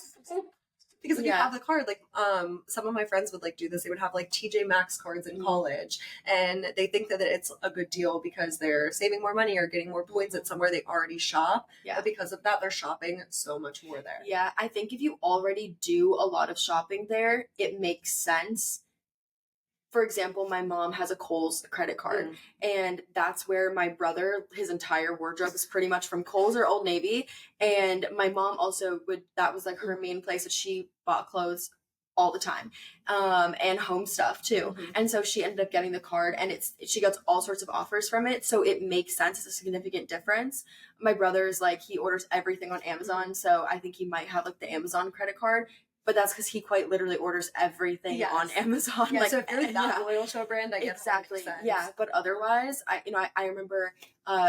Because if you have the card, like some of my friends would like do this. They would have like TJ Maxx cards in college, and they think that it's a good deal because they're saving more money or getting more points at somewhere they already shop. But because of that, they're shopping so much more there. Yeah, I think if you already do a lot of shopping there, it makes sense. For example, my mom has a Kohl's credit card, and that's where my brother, his entire wardrobe is pretty much from Kohl's or Old Navy. And my mom also that was like her main place that she bought clothes all the time, and home stuff too. And so she ended up getting the card, and she gets all sorts of offers from it. So it makes sense. It's a significant difference. My brother is like, he orders everything on Amazon. So I think he might have like the Amazon credit card. But that's because he quite literally orders everything on Amazon. Yeah, like, so if you're that loyal to a brand, I guess exactly. Yeah, but otherwise, I remember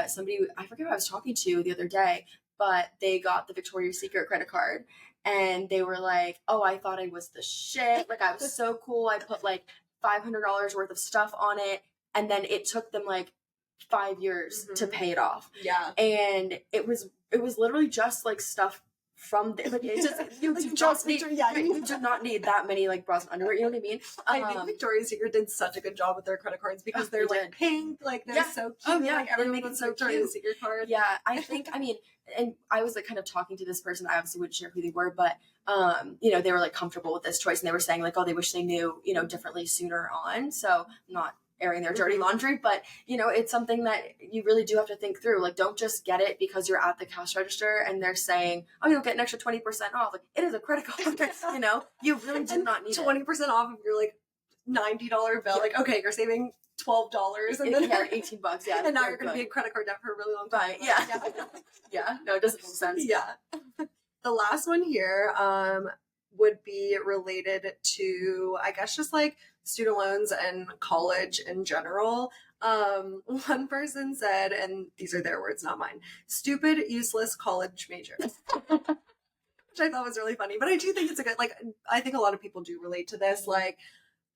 somebody, I forget who I was talking to the other day, but they got the Victoria's Secret credit card, and they were like, "Oh, I thought I was the shit. Like I was so cool. I put like $500 worth of stuff on it, and then it took them like 5 years to pay it off. Yeah, and it was literally just like stuff." From the, like, it's just you do not need that many like bras and underwear. You know what I mean? I think Victoria's Secret did such a good job with their credit cards because they're like pink, like they're so cute. Like everyone makes a Victoria's Secret card. Yeah, I think and I was like kind of talking to this person. I obviously wouldn't share who they were, but they were like comfortable with this choice, and they were saying like, oh, they wish they knew differently sooner on. So not airing their dirty laundry, but it's something that you really do have to think through. Like, don't just get it because you're at the cash register and they're saying, oh, you'll get an extra 20% off. Like, it is a credit card. You really do not need 20% off of your like $90 bill. Like, okay, you're saving $12 and then $18. Yeah, and now you're going to be in credit card debt for a really long time. Yeah. No, it doesn't make sense. Yeah. The last one here would be related to, I guess, just like student loans and college in general. One person said, and these are their words, not mine, stupid, useless college major. Which I thought was really funny. But I do think it's a good, like, I think a lot of people do relate to this. Like,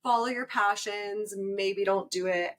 follow your passions. Maybe don't do it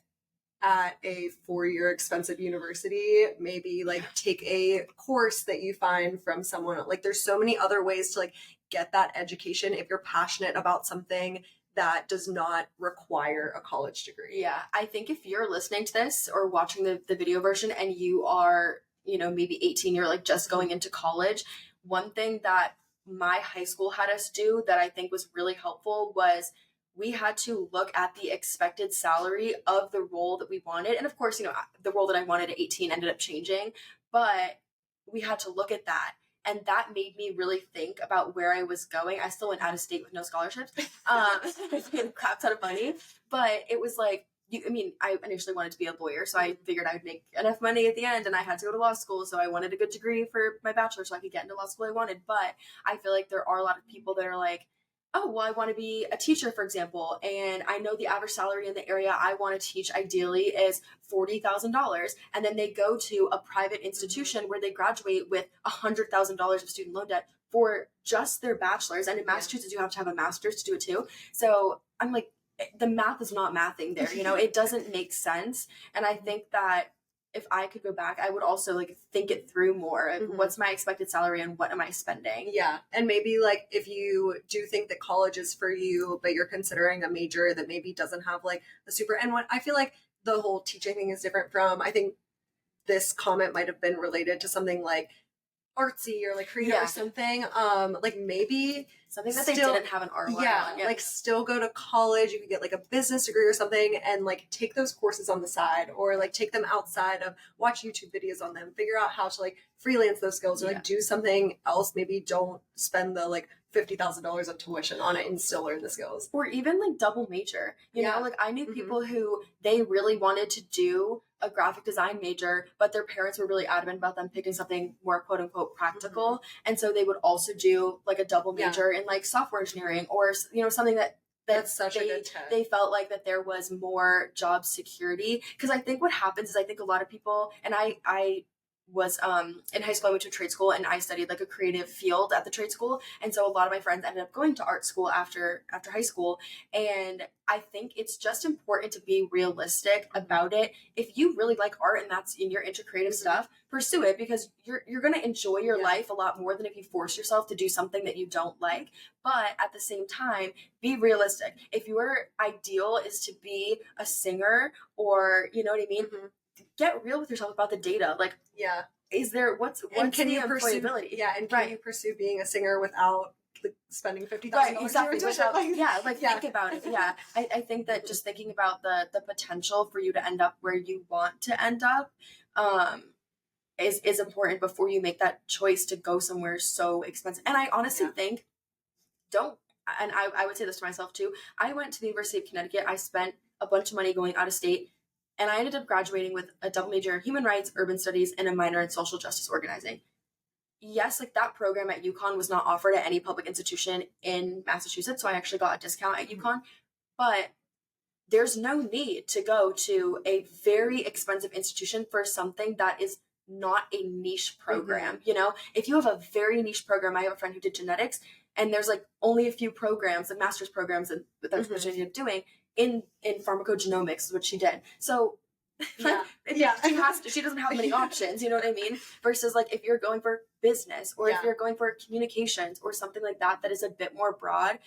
at a 4-year expensive university. Maybe like take a course that you find from someone. Like, there's so many other ways to like get that education if you're passionate about something that does not require a college degree. Yeah, I think if you're listening to this or watching the video version and you are, maybe 18, you're like just going into college, one thing that my high school had us do that I think was really helpful was we had to look at the expected salary of the role that we wanted. And of course, the role that I wanted at 18 ended up changing, but we had to look at that. And that made me really think about where I was going. I still went out of state with no scholarships. I paid a crap ton of money. But it was like, I initially wanted to be a lawyer, so I figured I would make enough money at the end, and I had to go to law school, so I wanted a good degree for my bachelor so I could get into law school I wanted. But I feel like there are a lot of people that are like, oh, well, I want to be a teacher, for example, and I know the average salary in the area I want to teach ideally is $40,000, and then they go to a private institution where they graduate with $100,000 of student loan debt for just their bachelor's, and in Massachusetts you have to have a master's to do it too. So I'm like, the math is not mathing there, it doesn't make sense. And I think that if I could go back, I would also like think it through more. What's my expected salary and what am I spending? Yeah. And maybe like if you do think that college is for you, but you're considering a major that maybe doesn't have like the super, and what I feel like the whole teaching thing is different from, I think this comment might have been related to something like artsy or like creative or something, like maybe something that they didn't have an ROI on. Like still go to college. You could get like a business degree or something and like take those courses on the side, or like take them outside of, watch YouTube videos on them, figure out how to like freelance those skills, or like do something else. Maybe don't spend the like $50,000 of tuition on it and still learn the skills. Or even like double major, you know, like I knew people who they really wanted to do a graphic design major, but their parents were really adamant about them picking something more quote unquote practical. And so they would also do like a double major in like software engineering, or, you know, something that's such a good tip. They felt like that there was more job security. Because I think what happens is I think a lot of people, and I was in high school, I went to a trade school and I studied like a creative field at the trade school, and so a lot of my friends ended up going to art school after high school. And I think it's just important to be realistic about it. If you really like art and that's in your into creative stuff, pursue it, because you're going to enjoy your life a lot more than if you force yourself to do something that you don't like. But at the same time, be realistic. If your ideal is to be a singer, or you know what I mean, get real with yourself about the data. Like, is there what's can the you pursue employability? and can you pursue being a singer without like, spending $50,000? Exactly. Think about it. I think that just thinking about the potential for you to end up where you want to end up is important before you make that choice to go somewhere so expensive. And I honestly think and I would say this to myself too. I went to the University of Connecticut. I spent a bunch of money going out of state, and I ended up graduating with a double major in human rights, urban studies, and a minor in social justice organizing. Yes, like that program at UConn was not offered at any public institution in Massachusetts, so I actually got a discount at UConn. But there's no need to go to a very expensive institution for something that is not a niche program. You know, if you have a very niche program, I have a friend who did genetics, and there's like only a few programs, like master's programs that she ended up doing in pharmacogenomics, which she did. So she doesn't have many options, you know what I mean? Versus like if you're going for business, or if you're going for communications or something like that is a bit more broad,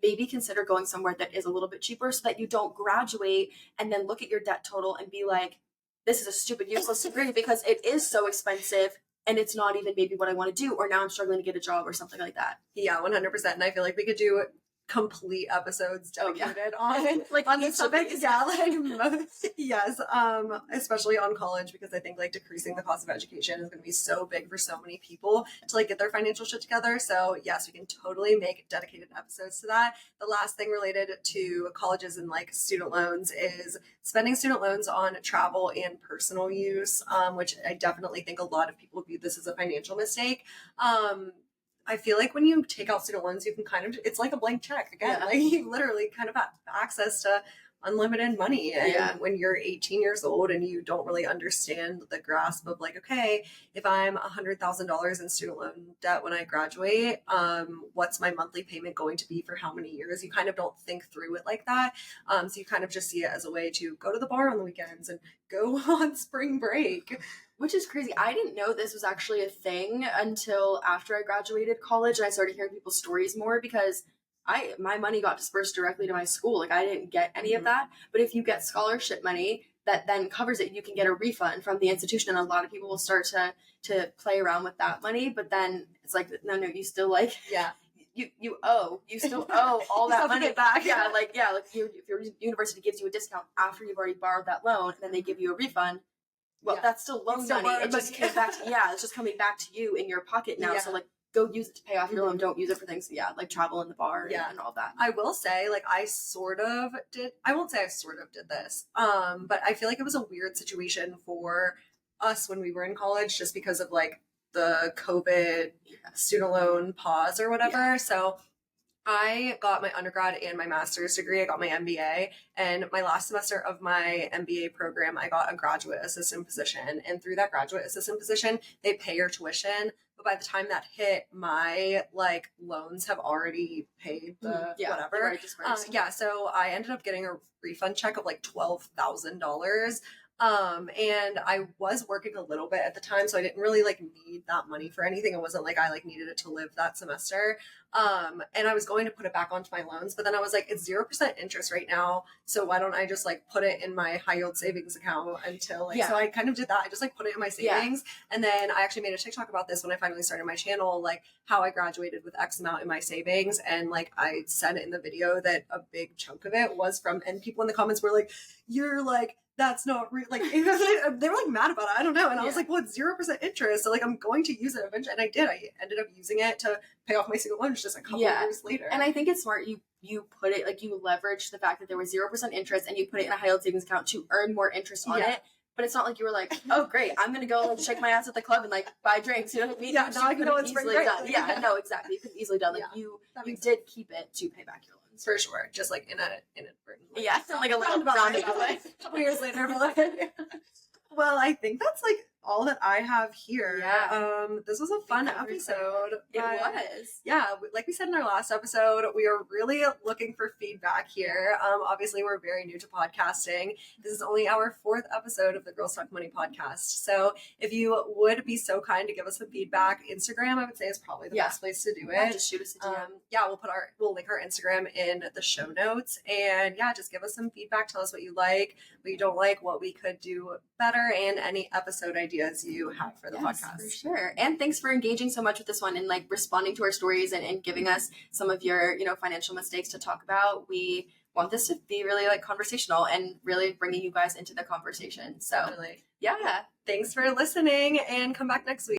maybe consider going somewhere that is a little bit cheaper, so that you don't graduate and then look at your debt total and be like, this is a stupid, useless degree because it is so expensive and it's not even maybe what I want to do, or now I'm struggling to get a job or something like that. Yeah, 100%. And I feel like we could do complete episodes dedicated on like on this topic. Yes, especially on college, because I think like decreasing the cost of education is going to be so big for so many people to like get their financial shit together. So yes, we can totally make dedicated episodes to that. The last thing related to colleges and like student loans is spending student loans on travel and personal use, which I definitely think a lot of people view this as a financial mistake. I feel like when you take out student loans, you can kind of, it's like a blank check again. Like you literally kind of have access to unlimited money. And when you're 18 years old and you don't really understand the grasp of like, okay, if I'm $100,000 in student loan debt when I graduate, what's my monthly payment going to be for how many years? You kind of don't think through it like that. So you kind of just see it as a way to go to the bar on the weekends and go on spring break. Which is crazy. I didn't know this was actually a thing until after I graduated college and I started hearing people's stories more, because my money got dispersed directly to my school. Like I didn't get any of that. But if you get scholarship money that then covers it, you can get a refund from the institution. And a lot of people will start to play around with that money. But then it's like, no, you still like, you still owe all that money back. Like if your university gives you a discount after you've already borrowed that loan, and then they give you a refund. Well, that's still loan money. It just came back to, it's just coming back to you in your pocket now. So like, go use it to pay off your loan. Don't use it for things, like travel in the bar and all that. I will say, like, I won't say I sort of did this, but I feel like it was a weird situation for us when we were in college, just because of like the COVID student loan pause or whatever. So I got my undergrad and my master's degree. I got my MBA, and my last semester of my MBA program, I got a graduate assistant position. And through that graduate assistant position, they pay your tuition. But by the time that hit, my like loans have already paid the whatever. So I ended up getting a refund check of like $12,000. And I was working a little bit at the time, so I didn't really like need that money for anything. It wasn't like I like needed it to live that semester. And I was going to put it back onto my loans, but then I was like, it's 0% interest right now. So why don't I just like put it in my high yield savings account until like, so I kind of did that. I just like put it in my savings. And then I actually made a TikTok about this when I finally started my channel, like how I graduated with X amount in my savings. And like I said in the video that a big chunk of it was from, and people in the comments were like, you're like, that's not real. Like, they were like mad about it. I don't know. And I was like, well, it's 0% interest. So like, I'm going to use it eventually. And I did. I ended up using it to pay off my student loans just a couple of years later. And I think it's smart. You put it, like, you leverage the fact that there was 0% interest and you put it in a high yield savings account to earn more interest on it. But it's not like you were like, oh, great, I'm going to go and shake my ass at the club and like buy drinks. You know what I mean? Yeah, now I can go and easily spring break. done. Yeah, no, exactly. You could easily done. Like you did keep it to pay back your loans. For sure. Just like in an inadvertent way. Yeah, like a little roundabout way. A couple years later, but like, well, I think that's like all that I have here. Yeah. This was a fun episode. It was. Yeah, like we said in our last episode, we are really looking for feedback here. Obviously, we're very new to podcasting. This is only our 4th episode of the Girls Talk Money podcast. So if you would be so kind to give us some feedback, Instagram, I would say, is probably the best place to do it. Just shoot us a DM. We'll link our Instagram in the show notes. And yeah, just give us some feedback. Tell us what you like, what you don't like, what we could do better, and any episode ideas you have for the podcast. For sure. And thanks for engaging so much with this one and like responding to our stories and giving us some of your, financial mistakes to talk about. We want this to be really like conversational and really bringing you guys into the conversation. So really. Yeah. Thanks for listening and come back next week.